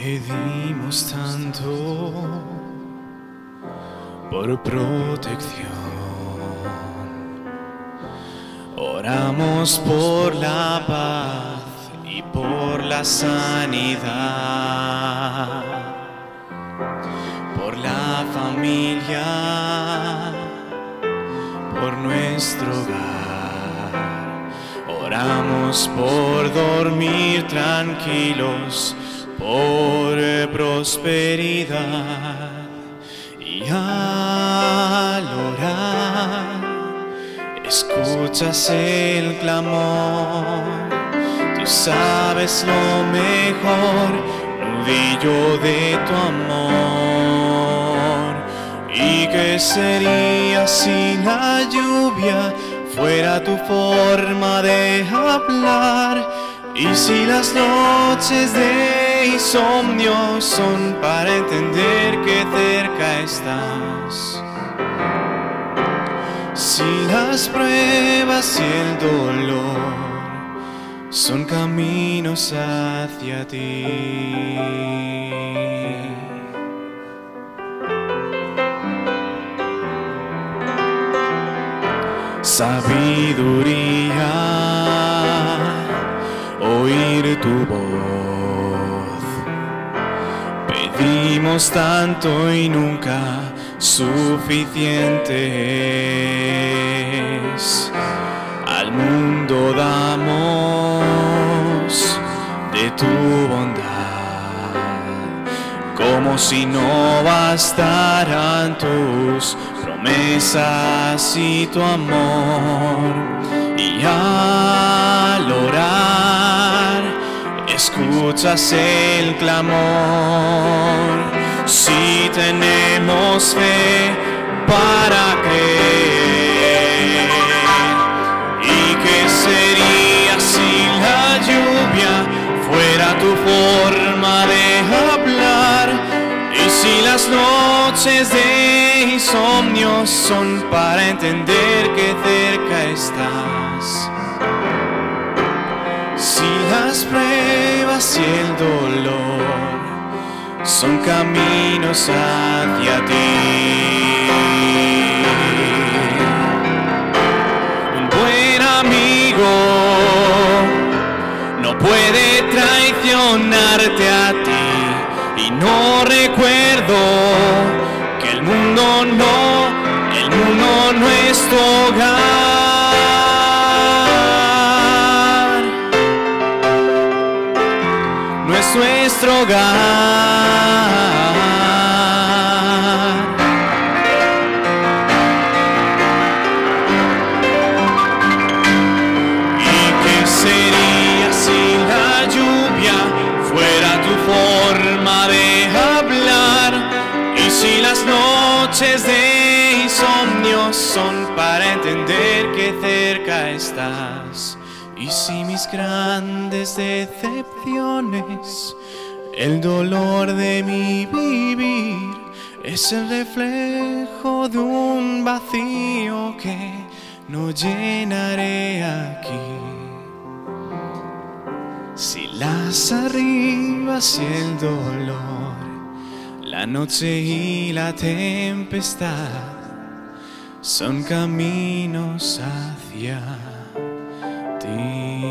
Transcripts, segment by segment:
Pedimos tanto por protección, oramos por la paz y por la sanidad, por la familia, por nuestro hogar. Oramos por dormir tranquilos, por prosperidad. Y al orar, escuchas el clamor. Tú sabes lo mejor, nudillo de tu amor. ¿Y qué sería si la lluvia fuera tu forma de hablar? Y si las noches de insomnio son para entender que cerca estás. Si las pruebas y el dolor son caminos hacia ti. Sabiduría, oír tu voz. Pedimos tanto y nunca suficientes. Al mundo damos de tu bondad, como si no bastaran tus promesas y tu amor. Y al orar, escuchas el clamor. Si tenemos fe para creer. ¿Y qué sería si la lluvia fuera tu forma de hablar? Y si las noches de insomnio son para entender que cerca estás. Si las pruebas y el dolor son caminos hacia ti. Un buen amigo no puede traicionarte a ti. Y no recuerdo que el mundo no es tu hogar. No es nuestro hogar. ¿Y qué sería si la lluvia fuera tu forma de hablar? Y si las noches de insomnio son para entender que cerca estás. Y si mis grandes decepciones, el dolor de mi vivir, es el reflejo de un vacío que no llenaré aquí. Si las arribas y el dolor, la noche y la tempestad son caminos hacia ti.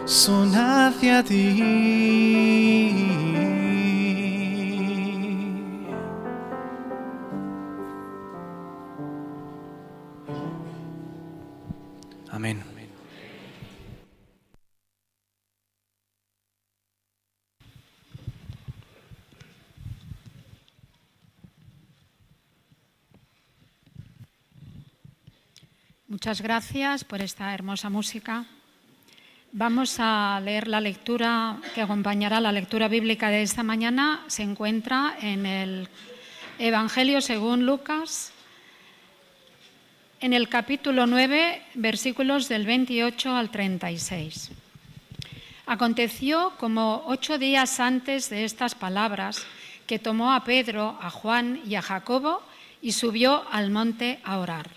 Son hacia ti. Amén. Muchas gracias por esta hermosa música. Vamos a leer la lectura que acompañará la lectura bíblica de esta mañana. Se encuentra en el Evangelio según Lucas, en el capítulo 9, versículos del 28 al 36. Aconteció como 8 días antes de estas palabras que tomó a Pedro, a Juan y a Jacobo y subió al monte a orar.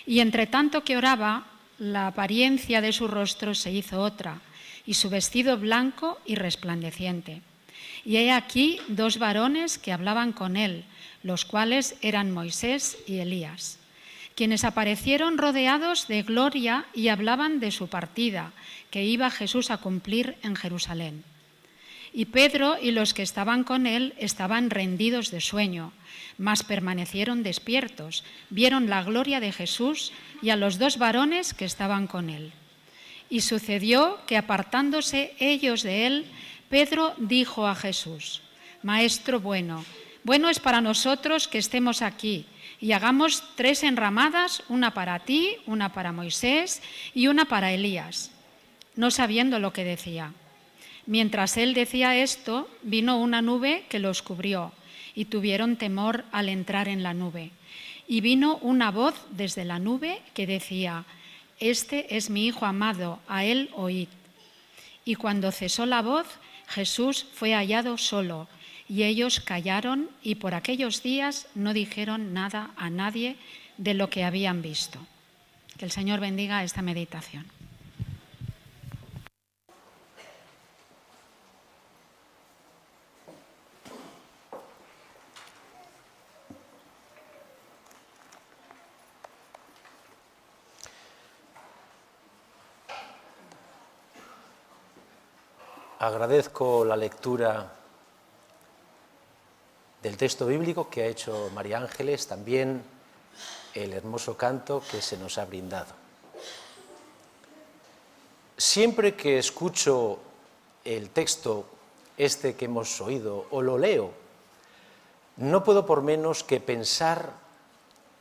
Y entre tanto que oraba, la apariencia de su rostro se hizo otra, y su vestido blanco y resplandeciente. Y he aquí 2 varones que hablaban con él, los cuales eran Moisés y Elías, quienes aparecieron rodeados de gloria y hablaban de su partida, que iba Jesús a cumplir en Jerusalén. Y Pedro y los que estaban con él estaban rendidos de sueño, mas permanecieron despiertos, vieron la gloria de Jesús y a los 2 varones que estaban con él. Y sucedió que apartándose ellos de él, Pedro dijo a Jesús: Maestro bueno, bueno es para nosotros que estemos aquí y hagamos 3 enramadas, una para ti, una para Moisés y una para Elías, no sabiendo lo que decía. Mientras él decía esto, vino una nube que los cubrió y tuvieron temor al entrar en la nube. Y vino una voz desde la nube que decía: Este es mi Hijo amado, a él oíd. Y cuando cesó la voz, Jesús fue hallado solo, y ellos callaron y por aquellos días no dijeron nada a nadie de lo que habían visto. Que el Señor bendiga esta meditación. Agradezco la lectura del texto bíblico que ha hecho María Ángeles, también el hermoso canto que se nos ha brindado. Siempre que escucho el texto este que hemos oído o lo leo, no puedo por menos que pensar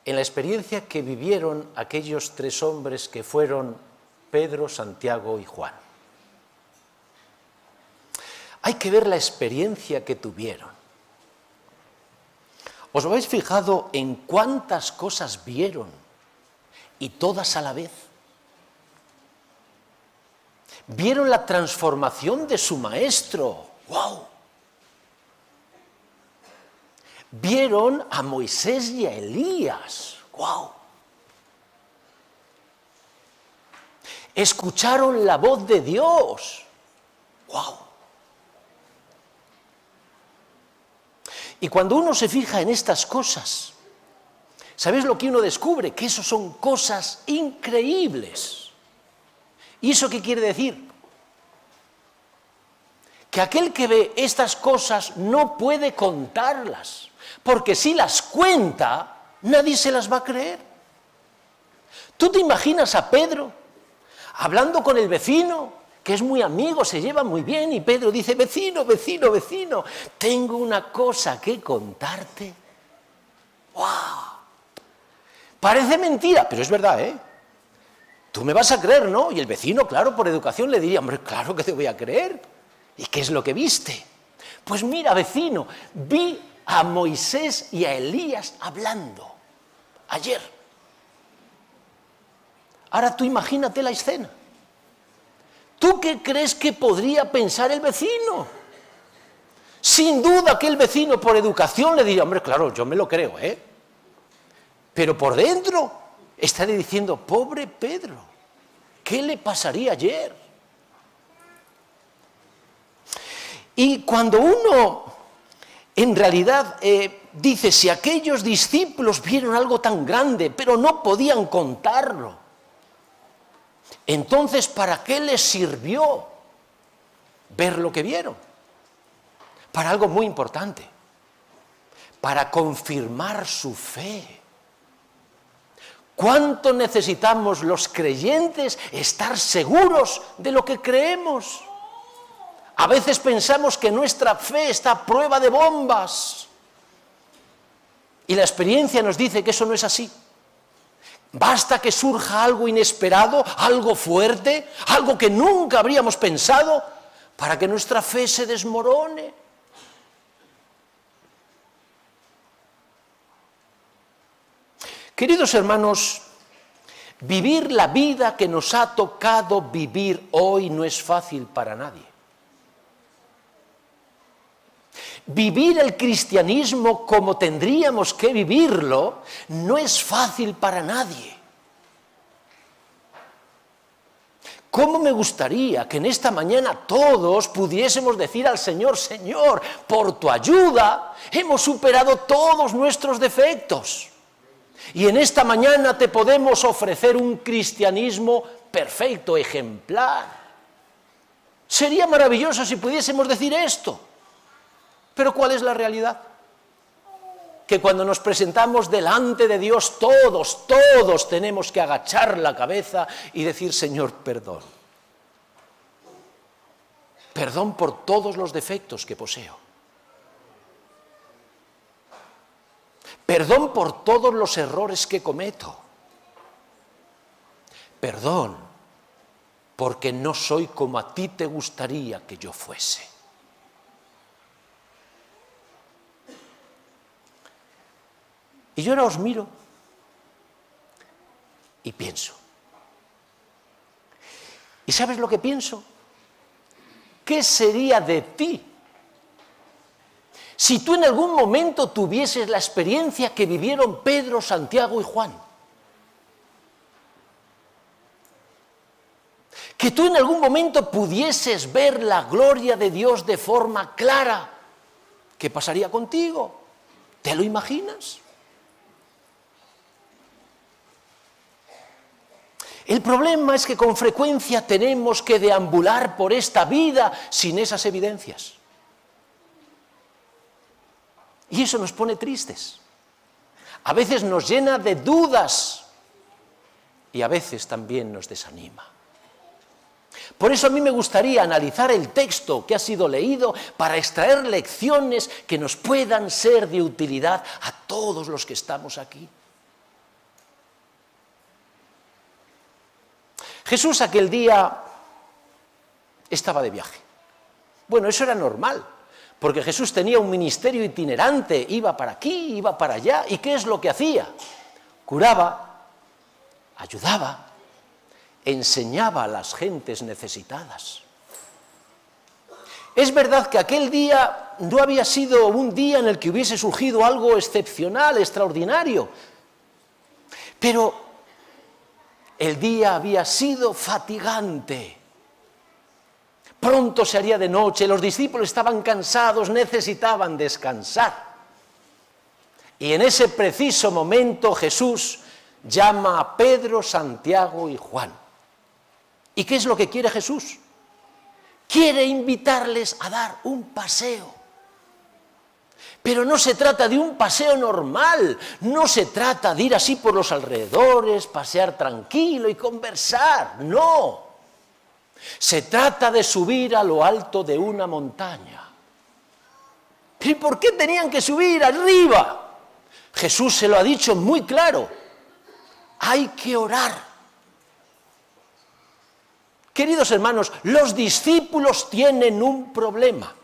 en la experiencia que vivieron aquellos 3 hombres que fueron Pedro, Santiago y Juan. Hay que ver la experiencia que tuvieron. ¿Os habéis fijado en cuántas cosas vieron y todas a la vez? Vieron la transformación de su maestro. ¡Wow! Vieron a Moisés y a Elías. ¡Wow! Escucharon la voz de Dios. ¡Wow! Y cuando uno se fija en estas cosas, ¿sabéis lo que uno descubre? Que eso son cosas increíbles. ¿Y eso qué quiere decir? Que aquel que ve estas cosas no puede contarlas, porque si las cuenta, nadie se las va a creer. ¿Tú te imaginas a Pedro hablando con el vecino, que es muy amigo, se lleva muy bien, y Pedro dice: vecino, vecino, vecino, tengo una cosa que contarte? ¡Wow! Parece mentira, pero es verdad, ¿eh? Tú me vas a creer, ¿no? Y el vecino, claro, por educación le diría: hombre, claro que te voy a creer. ¿Y qué es lo que viste? Pues mira, vecino, vi a Moisés y a Elías hablando ayer. Ahora tú imagínate la escena. ¿Tú qué crees que podría pensar el vecino? Sin duda que el vecino por educación le diría: hombre, claro, yo me lo creo, ¿eh? Pero por dentro estaría diciendo: pobre Pedro, ¿qué le pasaría ayer? Y cuando uno en realidad dice: si aquellos discípulos vieron algo tan grande, pero no podían contarlo, entonces, ¿para qué les sirvió ver lo que vieron? Para algo muy importante, para confirmar su fe. ¿Cuánto necesitamos los creyentes estar seguros de lo que creemos? A veces pensamos que nuestra fe está a prueba de bombas, y la experiencia nos dice que eso no es así. Basta que surja algo inesperado, algo fuerte, algo que nunca habríamos pensado, para que nuestra fe se desmorone. Queridos hermanos, vivir la vida que nos ha tocado vivir hoy no es fácil para nadie. Vivir el cristianismo como tendríamos que vivirlo no es fácil para nadie. ¿Cómo me gustaría que en esta mañana todos pudiésemos decir al Señor: Señor, por tu ayuda hemos superado todos nuestros defectos. Y en esta mañana te podemos ofrecer un cristianismo perfecto, ejemplar. Sería maravilloso si pudiésemos decir esto. Pero ¿cuál es la realidad? Que cuando nos presentamos delante de Dios, todos tenemos que agachar la cabeza y decir: Señor, perdón. Perdón por todos los defectos que poseo. Perdón por todos los errores que cometo. Perdón porque no soy como a ti te gustaría que yo fuese. Y yo ahora os miro y pienso. ¿Y sabes lo que pienso? ¿Qué sería de ti si tú en algún momento tuvieses la experiencia que vivieron Pedro, Santiago y Juan? Que tú en algún momento pudieses ver la gloria de Dios de forma clara. ¿Qué pasaría contigo? ¿Te lo imaginas? El problema es que con frecuencia tenemos que deambular por esta vida sin esas evidencias. Y eso nos pone tristes. A veces nos llena de dudas y a veces también nos desanima. Por eso a mí me gustaría analizar el texto que ha sido leído para extraer lecciones que nos puedan ser de utilidad a todos los que estamos aquí. Jesús aquel día estaba de viaje. Bueno, eso era normal, porque Jesús tenía un ministerio itinerante, iba para aquí, iba para allá. ¿Y qué es lo que hacía? Curaba, ayudaba, enseñaba a las gentes necesitadas. Es verdad que aquel día no había sido un día en el que hubiese surgido algo excepcional, extraordinario, pero el día había sido fatigante. Pronto se haría de noche, los discípulos estaban cansados, necesitaban descansar. Y en ese preciso momento Jesús llama a Pedro, Santiago y Juan. ¿Y qué es lo que quiere Jesús? Quiere invitarles a dar un paseo. Pero no se trata de un paseo normal, no se trata de ir así por los alrededores, pasear tranquilo y conversar, no. Se trata de subir a lo alto de una montaña. ¿Y por qué tenían que subir arriba? Jesús se lo ha dicho muy claro. Hay que orar. Queridos hermanos, los discípulos tienen un problema.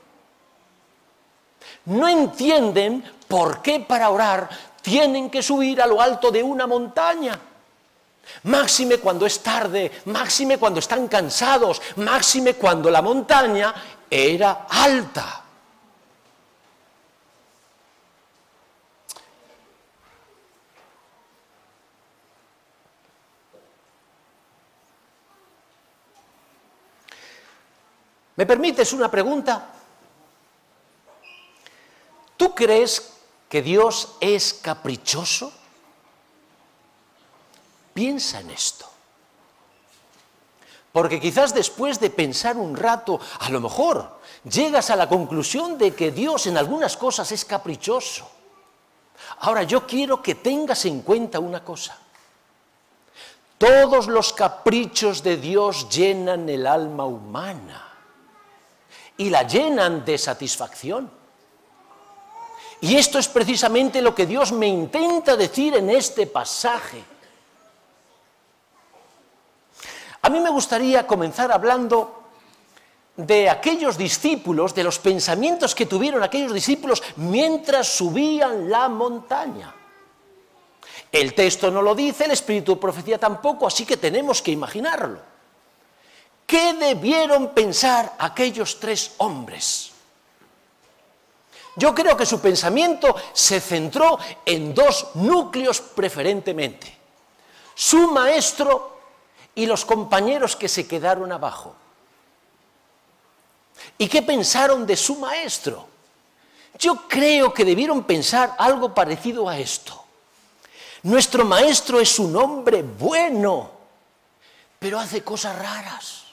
No entienden por qué para orar tienen que subir a lo alto de una montaña. Máxime cuando es tarde, máxime cuando están cansados, máxime cuando la montaña era alta. ¿Me permites una pregunta? ¿Tú crees que Dios es caprichoso? Piensa en esto. Porque quizás después de pensar un rato, a lo mejor llegas a la conclusión de que Dios en algunas cosas es caprichoso. Ahora, yo quiero que tengas en cuenta una cosa. Todos los caprichos de Dios llenan el alma humana y la llenan de satisfacción. Y esto es precisamente lo que Dios me intenta decir en este pasaje. A mí me gustaría comenzar hablando de aquellos discípulos, de los pensamientos que tuvieron aquellos discípulos mientras subían la montaña. El texto no lo dice, el espíritu de profecía tampoco, así que tenemos que imaginarlo. ¿Qué debieron pensar aquellos tres hombres? Yo creo que su pensamiento se centró en dos núcleos preferentemente: su maestro y los compañeros que se quedaron abajo? ¿Y qué pensaron de su maestro? Yo creo que debieron pensar algo parecido a esto. Nuestro maestro es un hombre bueno, pero hace cosas raras.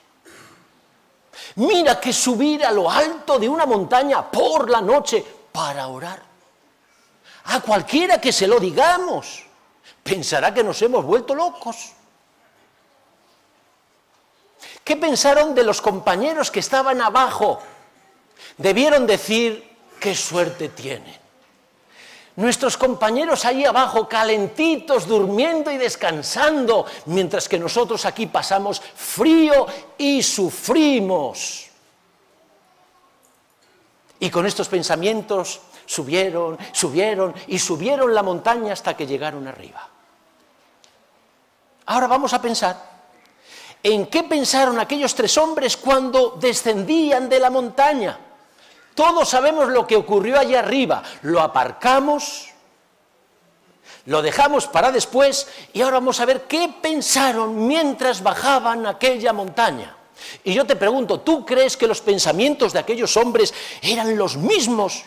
Mira que subir a lo alto de una montaña por la noche para orar. A cualquiera que se lo digamos, pensará que nos hemos vuelto locos. ¿Qué pensaron de los compañeros que estaban abajo? Debieron decir, qué suerte tienen. Nuestros compañeros ahí abajo calentitos, durmiendo y descansando, mientras que nosotros aquí pasamos frío y sufrimos. Y con estos pensamientos subieron la montaña hasta que llegaron arriba. Ahora vamos a pensar en qué pensaron aquellos 3 hombres cuando descendían de la montaña. Todos sabemos lo que ocurrió allá arriba. Lo aparcamos, lo dejamos para después y ahora vamos a ver qué pensaron mientras bajaban aquella montaña. Y yo te pregunto, ¿tú crees que los pensamientos de aquellos hombres eran los mismos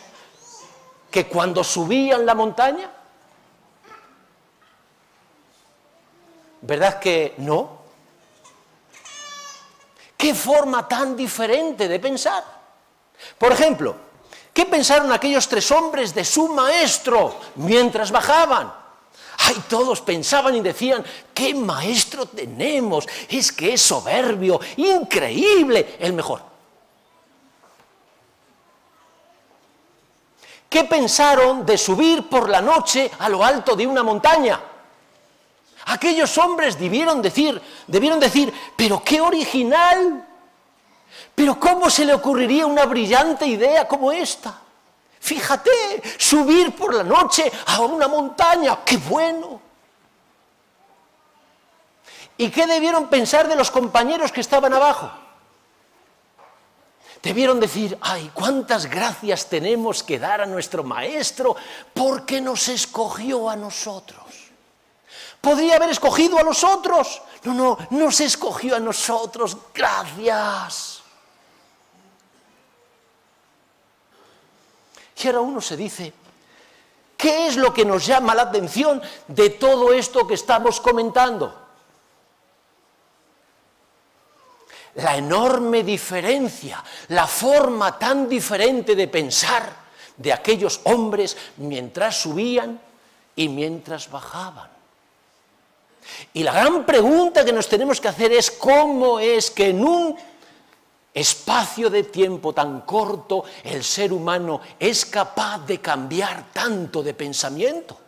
que cuando subían la montaña? ¿Verdad que no? ¿Qué forma tan diferente de pensar? Por ejemplo, ¿qué pensaron aquellos 3 hombres de su maestro mientras bajaban? ¡Ay! Todos pensaban y decían, ¡qué maestro tenemos! Es que es soberbio, increíble, el mejor. ¿Qué pensaron de subir por la noche a lo alto de una montaña? Aquellos hombres debieron decir, ¡pero qué original! ¿Pero cómo se le ocurriría una brillante idea como esta? Fíjate, subir por la noche a una montaña, ¡qué bueno! ¿Y qué debieron pensar de los compañeros que estaban abajo? Debieron decir, ¡ay, cuántas gracias tenemos que dar a nuestro maestro porque nos escogió a nosotros! ¿Podría haber escogido a los otros? No, nos escogió a nosotros, gracias. Y ahora uno se dice, ¿qué es lo que nos llama la atención de todo esto que estamos comentando? La enorme diferencia, la forma tan diferente de pensar de aquellos hombres mientras subían y mientras bajaban. Y la gran pregunta que nos tenemos que hacer es, ¿cómo es que en un espacio de tiempo tan corto el ser humano es capaz de cambiar tanto de pensamiento?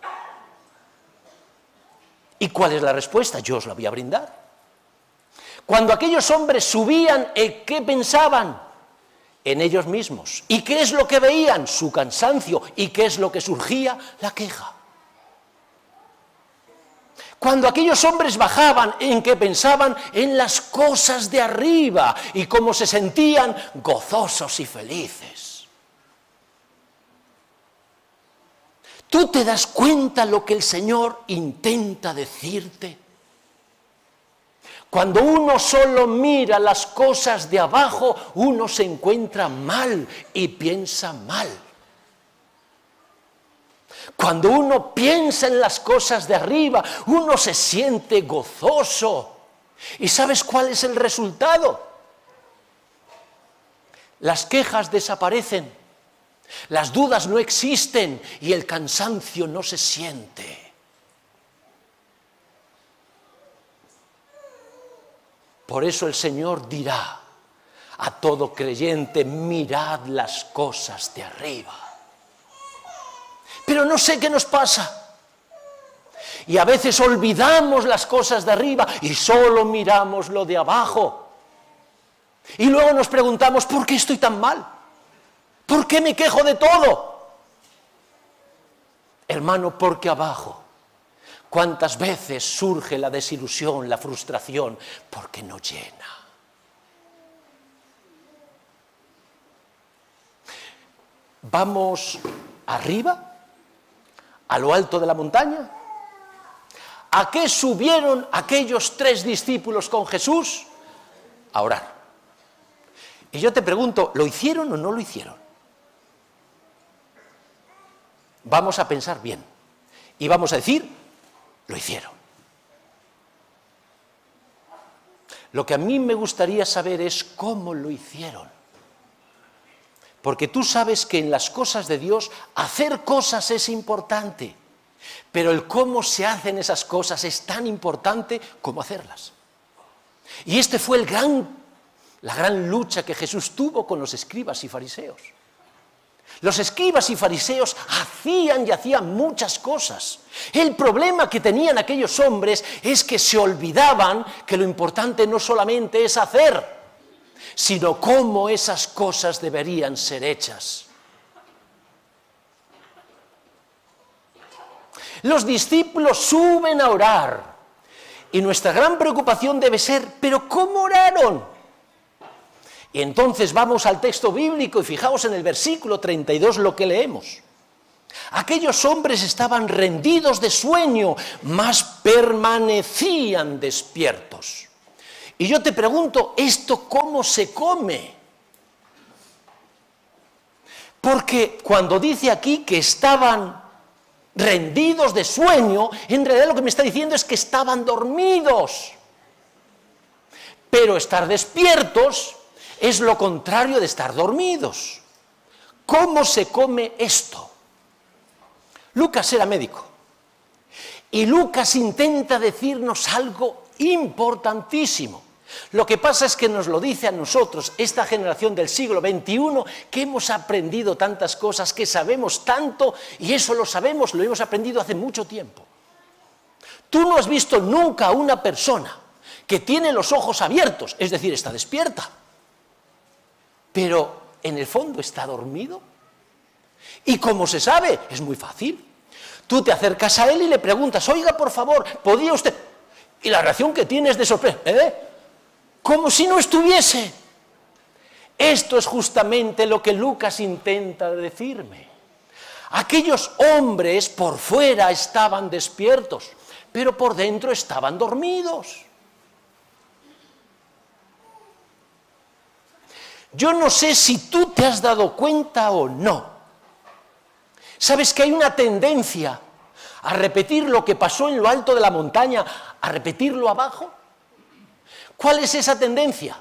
¿Y cuál es la respuesta? Yo os la voy a brindar. Cuando aquellos hombres subían, ¿qué pensaban? En ellos mismos. ¿Y qué es lo que veían? Su cansancio. ¿Y qué es lo que surgía? La queja. Cuando aquellos hombres bajaban, ¿en qué pensaban? En las cosas de arriba y cómo se sentían gozosos y felices. ¿Tú te das cuenta lo que el Señor intenta decirte? Cuando uno solo mira las cosas de abajo, uno se encuentra mal y piensa mal. Cuando uno piensa en las cosas de arriba, uno se siente gozoso. ¿Y sabes cuál es el resultado? Las quejas desaparecen, las dudas no existen y el cansancio no se siente. Por eso el Señor dirá a todo creyente, mirad las cosas de arriba. Pero no sé qué nos pasa. Y a veces olvidamos las cosas de arriba y solo miramos lo de abajo. Y luego nos preguntamos, ¿por qué estoy tan mal? ¿Por qué me quejo de todo? Hermano, porque abajo, ¿cuántas veces surge la desilusión, la frustración? Porque no llena. Vamos arriba, a lo alto de la montaña, ¿A qué subieron aquellos 3 discípulos con Jesús? A orar. Y yo te pregunto, ¿lo hicieron o no lo hicieron? Vamos a pensar bien. Y vamos a decir, lo hicieron. Lo que a mí me gustaría saber es cómo lo hicieron. Porque tú sabes que en las cosas de Dios hacer cosas es importante, pero el cómo se hacen esas cosas es tan importante como hacerlas. Y este fue la gran lucha que Jesús tuvo con los escribas y fariseos. Los escribas y fariseos hacían muchas cosas. El problema que tenían aquellos hombres es que se olvidaban que lo importante no solamente es hacer, sino cómo esas cosas deberían ser hechas. Los discípulos suben a orar y nuestra gran preocupación debe ser, ¿pero cómo oraron? Y entonces vamos al texto bíblico y fijaos en el versículo 32 lo que leemos. Aquellos hombres estaban rendidos de sueño, mas permanecían despiertos. Y yo te pregunto, ¿esto cómo se come? Porque cuando dice aquí que estaban rendidos de sueño, en realidad lo que me está diciendo es que estaban dormidos. Pero estar despiertos es lo contrario de estar dormidos. ¿Cómo se come esto? Lucas era médico. Y Lucas intenta decirnos algo importantísimo. Lo que pasa es que nos lo dice a nosotros, esta generación del siglo XXI, que hemos aprendido tantas cosas, que sabemos tanto, y eso lo sabemos, lo hemos aprendido hace mucho tiempo. Tú no has visto nunca a una persona que tiene los ojos abiertos, es decir, está despierta, pero en el fondo está dormido. ¿Y cómo se sabe? Es muy fácil. Tú te acercas a él y le preguntas, oiga, por favor, ¿podría usted...? Y la reacción que tiene es de sorpresa, como si no estuviese. Esto es justamente lo que Lucas intenta decirme. Aquellos hombres por fuera estaban despiertos, pero por dentro estaban dormidos. Yo no sé si tú te has dado cuenta o no. ¿Sabes que hay una tendencia a repetir lo que pasó en lo alto de la montaña, a repetirlo abajo? ¿Cuál es esa tendencia?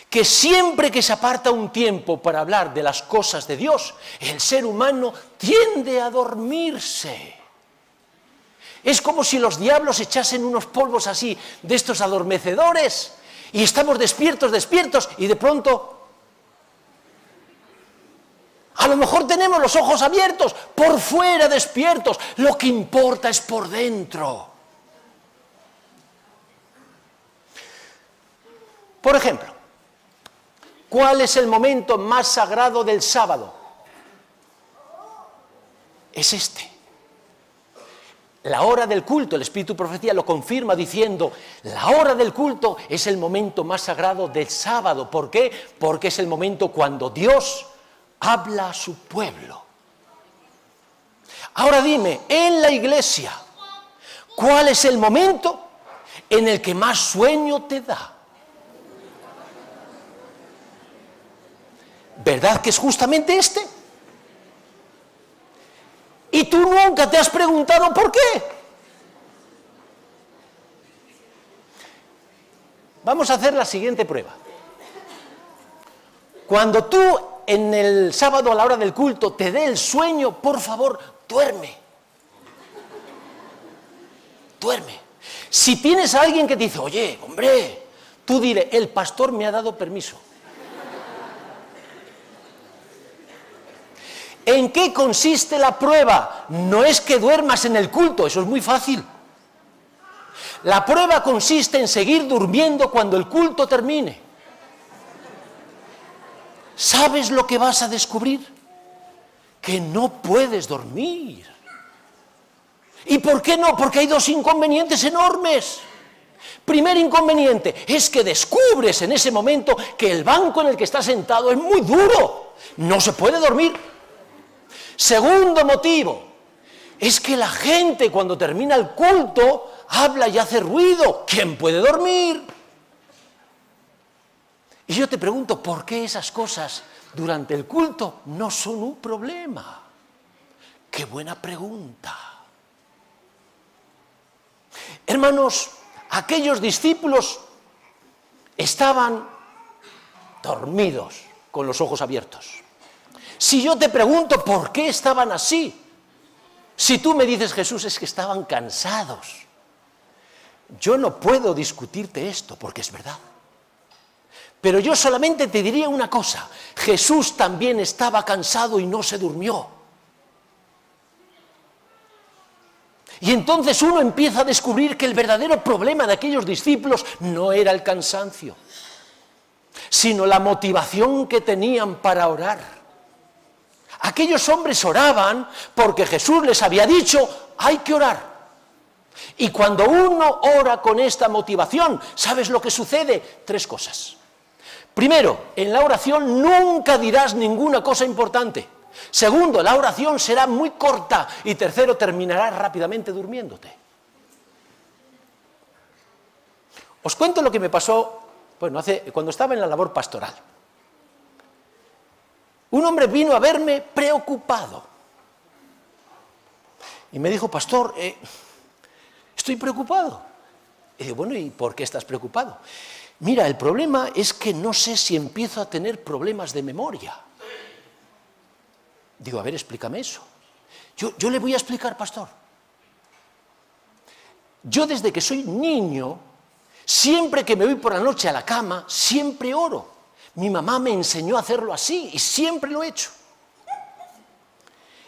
Que siempre que se aparta un tiempo para hablar de las cosas de Dios, el ser humano tiende a dormirse. Es como si los diablos echasen unos polvos así, de estos adormecedores, y estamos despiertos, y de pronto... A lo mejor tenemos los ojos abiertos, por fuera despiertos, lo que importa es por dentro. Por ejemplo, ¿cuál es el momento más sagrado del sábado? Es este. La hora del culto, el Espíritu de Profecía lo confirma diciendo, la hora del culto es el momento más sagrado del sábado. ¿Por qué? Porque es el momento cuando Dios habla a su pueblo. Ahora dime, en la iglesia, ¿cuál es el momento en el que más sueño te da? ¿Verdad que es justamente este? Y tú nunca te has preguntado por qué. Vamos a hacer la siguiente prueba. Cuando tú en el sábado a la hora del culto te dé el sueño, por favor, duerme. Duerme. Si tienes a alguien que te dice, oye, hombre, tú dile, el pastor me ha dado permiso. ¿En qué consiste la prueba? No es que duermas en el culto, eso es muy fácil. La prueba consiste en seguir durmiendo cuando el culto termine. ¿Sabes lo que vas a descubrir? Que no puedes dormir. ¿Y por qué no? Porque hay dos inconvenientes enormes. Primer inconveniente es que descubres en ese momento que el banco en el que estás sentado es muy duro. No se puede dormir. Segundo motivo es que la gente cuando termina el culto habla y hace ruido. ¿Quién puede dormir? Y yo te pregunto, ¿por qué esas cosas durante el culto no son un problema? ¡Qué buena pregunta! Hermanos, aquellos discípulos estaban dormidos con los ojos abiertos. Si yo te pregunto por qué estaban así, si tú me dices, Jesús, es que estaban cansados, yo no puedo discutirte esto porque es verdad. Pero yo solamente te diría una cosa, Jesús también estaba cansado y no se durmió. Y entonces uno empieza a descubrir que el verdadero problema de aquellos discípulos no era el cansancio, sino la motivación que tenían para orar. Aquellos hombres oraban porque Jesús les había dicho, hay que orar. Y cuando uno ora con esta motivación, ¿sabes lo que sucede? 3 cosas. Primero, en la oración nunca dirás ninguna cosa importante. Segundo, la oración será muy corta. Y tercero, terminarás rápidamente durmiéndote. Os cuento lo que me pasó, bueno, cuando estaba en la labor pastoral. Un hombre vino a verme preocupado. Y me dijo, pastor, estoy preocupado. Y digo, bueno, ¿y por qué estás preocupado? Mira, el problema es que no sé si empiezo a tener problemas de memoria. Digo, a ver, explícame eso. Yo le voy a explicar, pastor. Yo desde que soy niño, siempre que me voy por la noche a la cama, siempre oro. Mi mamá me enseñó a hacerlo así y siempre lo he hecho.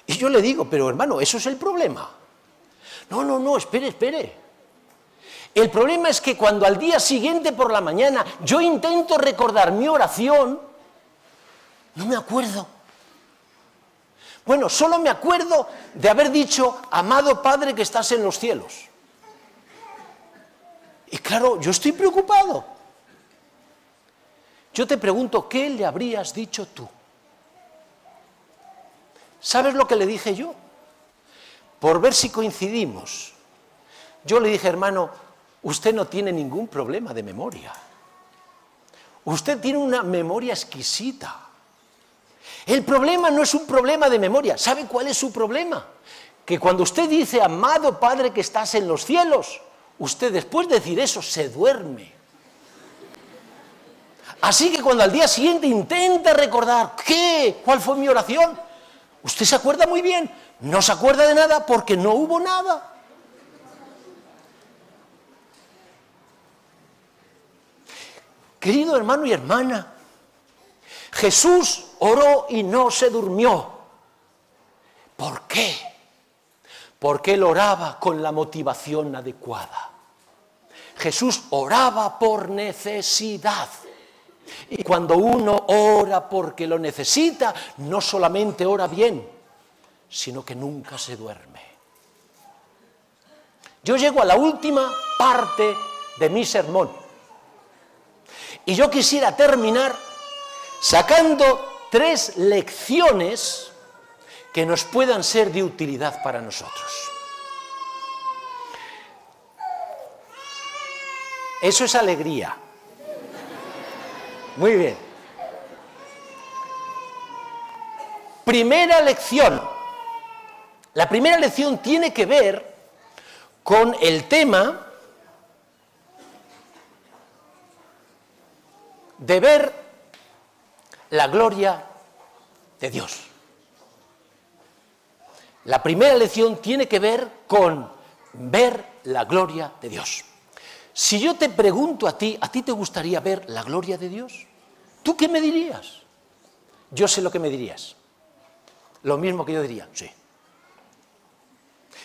Y yo le digo, pero hermano, ¿eso es el problema? No, espere. El problema es que cuando al día siguiente por la mañana yo intento recordar mi oración, no me acuerdo. Bueno, solo me acuerdo de haber dicho, amado Padre que estás en los cielos. Y claro, yo estoy preocupado. Yo te pregunto, ¿qué le habrías dicho tú? ¿Sabes lo que le dije yo? Por ver si coincidimos. Yo le dije, hermano, usted no tiene ningún problema de memoria. Usted tiene una memoria exquisita. El problema no es un problema de memoria. ¿Sabe cuál es su problema? Que cuando usted dice, amado Padre que estás en los cielos, usted después de decir eso se duerme. Así que cuando al día siguiente intenta recordar, ¿cuál fue mi oración? Usted se acuerda muy bien, no se acuerda de nada porque no hubo nada. Querido hermano y hermana, Jesús oró y no se durmió. ¿Por qué? Porque él oraba con la motivación adecuada. Jesús oraba por necesidad. Y cuando uno ora porque lo necesita, no solamente ora bien, sino que nunca se duerme. Yo llego a la última parte de mi sermón. Y yo quisiera terminar sacando 3 lecciones que nos puedan ser de utilidad para nosotros. Eso es alegría. Muy bien. Primera lección. La primera lección tiene que ver con el tema de ver la gloria de Dios. La primera lección tiene que ver con ver la gloria de Dios. Si yo te pregunto ¿a ti te gustaría ver la gloria de Dios? ¿Tú qué me dirías? Yo sé lo que me dirías. Lo mismo que yo diría, sí.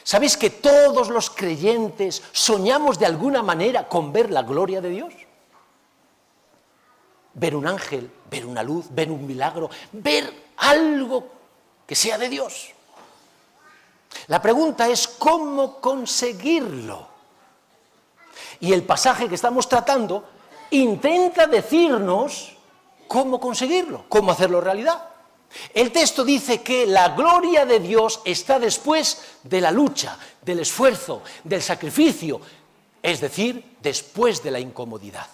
¿Sabéis que todos los creyentes soñamos de alguna manera con ver la gloria de Dios? Ver un ángel, ver una luz, ver un milagro, ver algo que sea de Dios. La pregunta es ¿cómo conseguirlo? Y el pasaje que estamos tratando intenta decirnos cómo conseguirlo, cómo hacerlo realidad. El texto dice que la gloria de Dios está después de la lucha, del esfuerzo, del sacrificio, es decir, después de la incomodidad.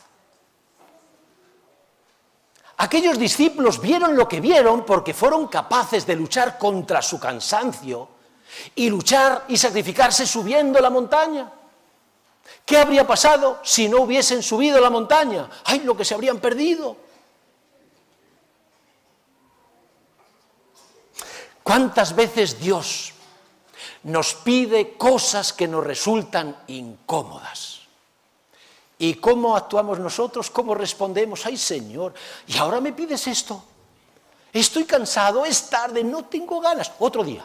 Aquellos discípulos vieron lo que vieron porque fueron capaces de luchar contra su cansancio y luchar y sacrificarse subiendo la montaña. ¿Qué habría pasado si no hubiesen subido la montaña? ¡Ay, lo que se habrían perdido! ¿Cuántas veces Dios nos pide cosas que nos resultan incómodas? ¿Y cómo actuamos nosotros? ¿Cómo respondemos? ¡Ay, Señor! ¿Y ahora me pides esto? Estoy cansado, es tarde, no tengo ganas. Otro día.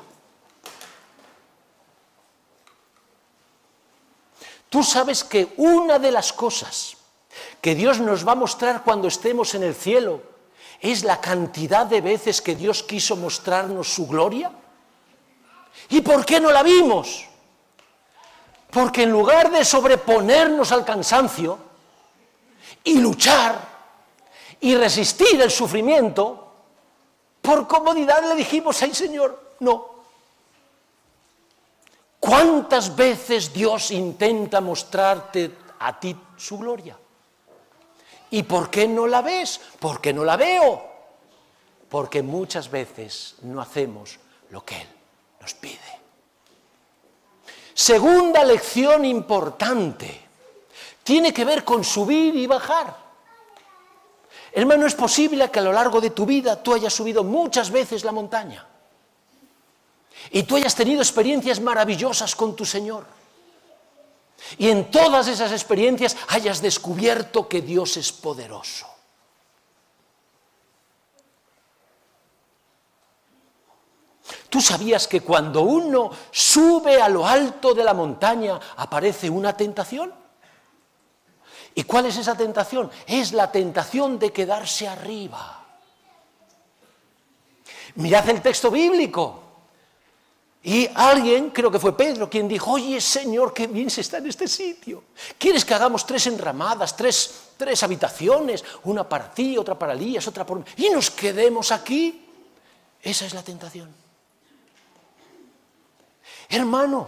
Tú sabes que una de las cosas que Dios nos va a mostrar cuando estemos en el cielo es la cantidad de veces que Dios quiso mostrarnos su gloria. ¿Y por qué no la vimos? Porque en lugar de sobreponernos al cansancio y luchar y resistir el sufrimiento, por comodidad le dijimos: ¡ay, Señor, no! ¿Cuántas veces Dios intenta mostrarte a ti su gloria? ¿Y por qué no la ves? ¿Por qué no la veo? Porque muchas veces no hacemos lo que Él nos pide. Segunda lección importante, tiene que ver con subir y bajar. Hermano, es posible que a lo largo de tu vida tú hayas subido muchas veces la montaña y tú hayas tenido experiencias maravillosas con tu Señor. Y en todas esas experiencias hayas descubierto que Dios es poderoso. ¿Tú sabías que cuando uno sube a lo alto de la montaña aparece una tentación? ¿Y cuál es esa tentación? Es la tentación de quedarse arriba. Mirad el texto bíblico. Y alguien, creo que fue Pedro, quien dijo: oye, Señor, qué bien se está en este sitio. ¿Quieres que hagamos 3 enramadas, tres habitaciones? Una para ti, otra para Elías, otra por mí. Y nos quedemos aquí. Esa es la tentación. Hermano,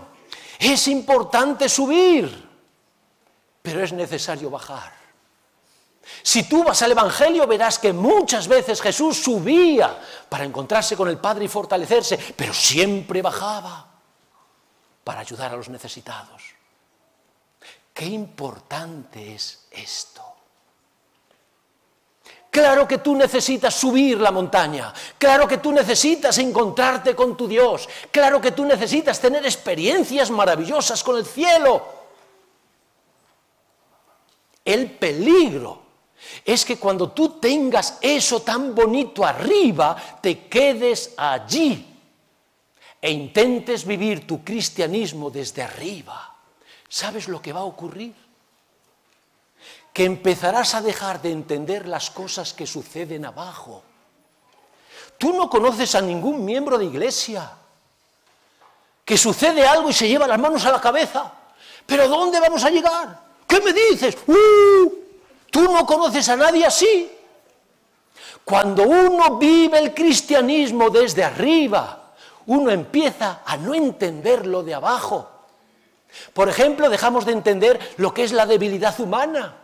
es importante subir, pero es necesario bajar. Si tú vas al Evangelio verás que muchas veces Jesús subía para encontrarse con el Padre y fortalecerse, pero siempre bajaba para ayudar a los necesitados. Qué importante es esto. Claro que tú necesitas subir la montaña, claro que tú necesitas encontrarte con tu Dios, claro que tú necesitas tener experiencias maravillosas con el cielo. El peligro es que cuando tú tengas eso tan bonito arriba, te quedes allí e intentes vivir tu cristianismo desde arriba. ¿Sabes lo que va a ocurrir? Que empezarás a dejar de entender las cosas que suceden abajo. Tú no conoces a ningún miembro de iglesia que sucede algo y se lleva las manos a la cabeza. ¿Pero dónde vamos a llegar? ¿Qué me dices? Tú no conoces a nadie así. Cuando uno vive el cristianismo desde arriba, uno empieza a no entender lo de abajo. Por ejemplo, dejamos de entender lo que es la debilidad humana.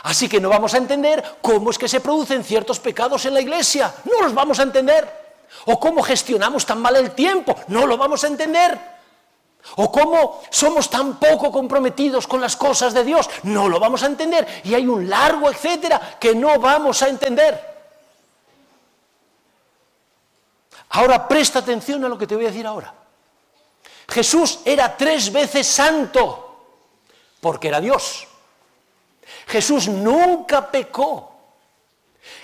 Así que no vamos a entender cómo es que se producen ciertos pecados en la iglesia. No los vamos a entender. O cómo gestionamos tan mal el tiempo. No lo vamos a entender. O cómo somos tan poco comprometidos con las cosas de Dios. No lo vamos a entender. Y hay un largo etcétera que no vamos a entender. Ahora presta atención a lo que te voy a decir ahora. Jesús era 3 veces santo porque era Dios. Jesús nunca pecó.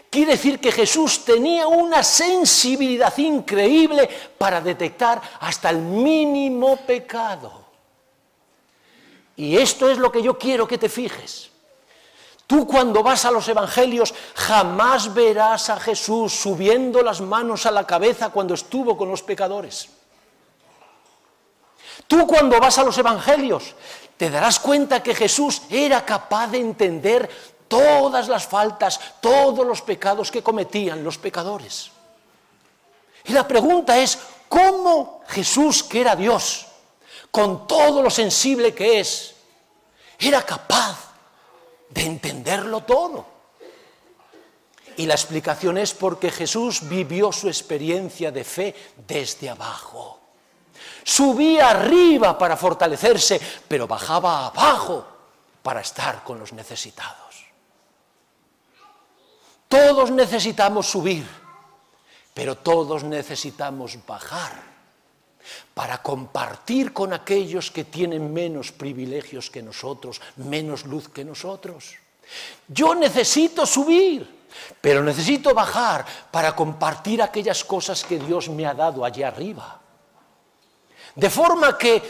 Quiere decir que Jesús tenía una sensibilidad increíble para detectar hasta el mínimo pecado. Y esto es lo que yo quiero que te fijes. Tú cuando vas a los evangelios jamás verás a Jesús subiendo las manos a la cabeza cuando estuvo con los pecadores. Tú cuando vas a los evangelios te darás cuenta que Jesús era capaz de entender todas las faltas, todos los pecados que cometían los pecadores. Y la pregunta es, ¿cómo Jesús, que era Dios, con todo lo sensible que es, era capaz de entenderlo todo. Y la explicación es porque Jesús vivió su experiencia de fe desde abajo. Subía arriba para fortalecerse, pero bajaba abajo para estar con los necesitados. Todos necesitamos subir, pero todos necesitamos bajar para compartir con aquellos que tienen menos privilegios que nosotros, menos luz que nosotros. Yo necesito subir, pero necesito bajar para compartir aquellas cosas que Dios me ha dado allá arriba. De forma que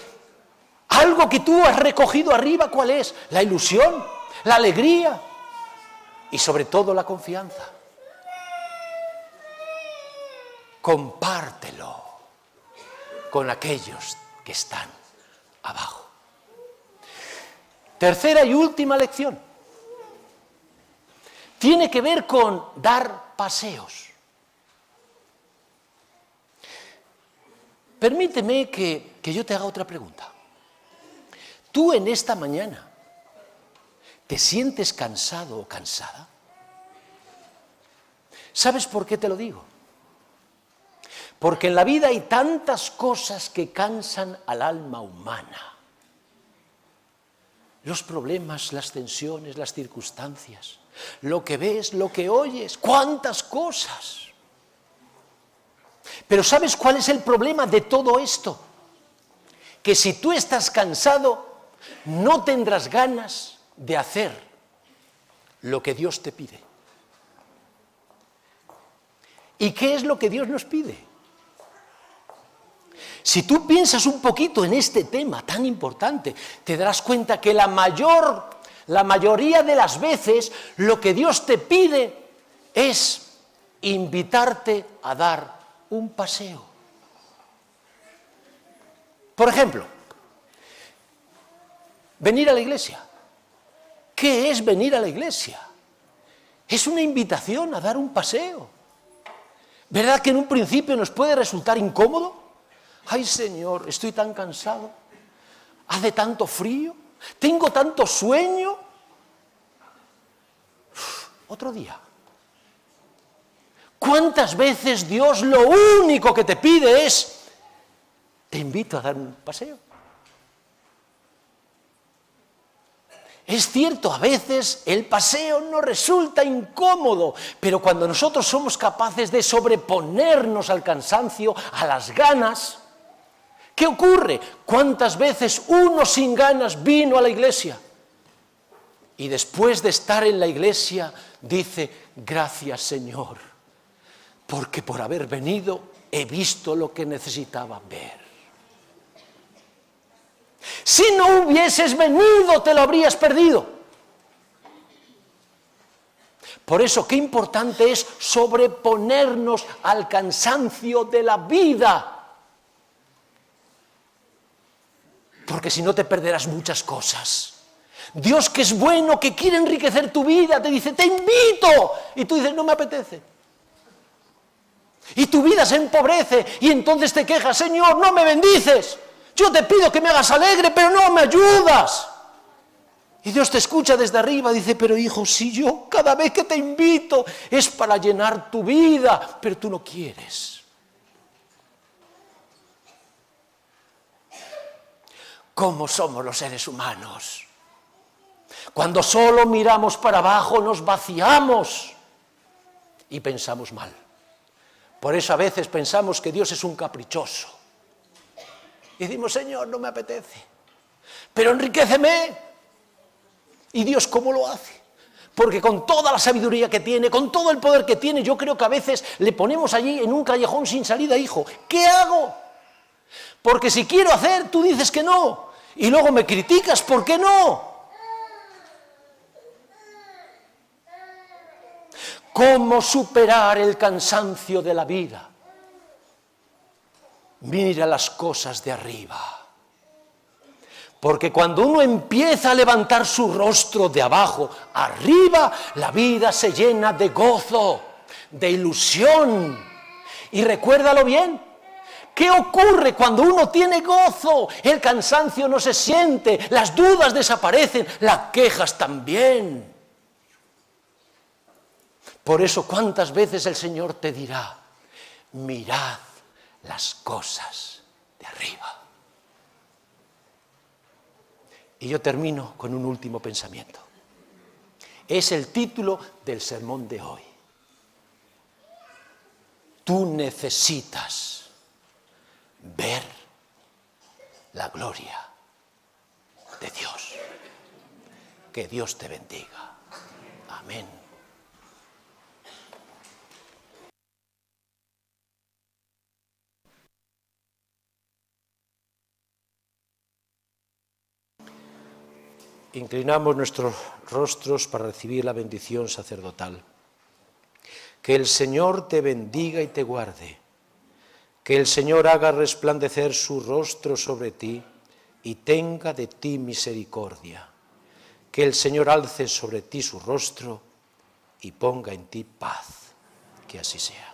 algo que tú has recogido arriba, ¿cuál es? La ilusión, la alegría y sobre todo la confianza. Compártelo con aquellos que están abajo. Tercera y última lección. Tiene que ver con dar paseos. Permíteme que yo te haga otra pregunta. ¿Tú en esta mañana te sientes cansado o cansada? ¿Sabes por qué te lo digo? Porque en la vida hay tantas cosas que cansan al alma humana. Los problemas, las tensiones, las circunstancias, lo que ves, lo que oyes, cuántas cosas. Pero ¿sabes cuál es el problema de todo esto? Que si tú estás cansado, no tendrás ganas de hacer lo que Dios te pide. ¿Y qué es lo que Dios nos pide? Si tú piensas un poquito en este tema tan importante, te darás cuenta que la mayoría de las veces lo que Dios te pide es invitarte a dar un paseo. Por ejemplo, venir a la iglesia. ¿Qué es venir a la iglesia? Es una invitación a dar un paseo. ¿Verdad que en un principio nos puede resultar incómodo? Ay, Señor, estoy tan cansado, hace tanto frío, tengo tanto sueño. Otro día. ¿Cuántas veces Dios lo único que te pide es, te invito a dar un paseo? Es cierto, a veces el paseo nos resulta incómodo, pero cuando nosotros somos capaces de sobreponernos al cansancio, a las ganas, ¿qué ocurre? ¿Cuántas veces uno sin ganas vino a la iglesia? Y después de estar en la iglesia dice, gracias Señor, porque por haber venido he visto lo que necesitaba ver. Si no hubieses venido, te lo habrías perdido. Por eso, qué importante es sobreponernos al cansancio de la vida. Porque si no te perderás muchas cosas. Dios, que es bueno, que quiere enriquecer tu vida, te dice, te invito. Y tú dices, no me apetece. Y tu vida se empobrece y entonces te quejas, Señor, no me bendices. Yo te pido que me hagas alegre, pero no me ayudas. Y Dios te escucha desde arriba, dice, pero hijo, si yo cada vez que te invito es para llenar tu vida, pero tú no quieres. ¿Cómo somos los seres humanos? Cuando solo miramos para abajo nos vaciamos y pensamos mal. Por eso a veces pensamos que Dios es un caprichoso. Y decimos, Señor, no me apetece, pero enriquéceme. ¿Y Dios cómo lo hace? Porque con toda la sabiduría que tiene, con todo el poder que tiene, yo creo que a veces le ponemos allí en un callejón sin salida, hijo. ¿Qué hago? Porque si quiero hacer, tú dices que no. Y luego me criticas, ¿por qué no? ¿Cómo superar el cansancio de la vida? Mira las cosas de arriba. Porque cuando uno empieza a levantar su rostro de abajo, arriba, la vida se llena de gozo, de ilusión. Y recuérdalo bien, ¿Qué ocurre cuando uno tiene gozo? El cansancio no se siente, las dudas desaparecen, las quejas también. Por eso, ¿cuántas veces el Señor te dirá, mirad las cosas de arriba? Y yo termino con un último pensamiento. Es el título del sermón de hoy. Tú necesitas ver la gloria de Dios. Que Dios te bendiga. Amén. Inclinamos nuestros rostros para recibir la bendición sacerdotal. Que el Señor te bendiga y te guarde. Que el Señor haga resplandecer su rostro sobre ti y tenga de ti misericordia. Que el Señor alce sobre ti su rostro y ponga en ti paz. Que así sea.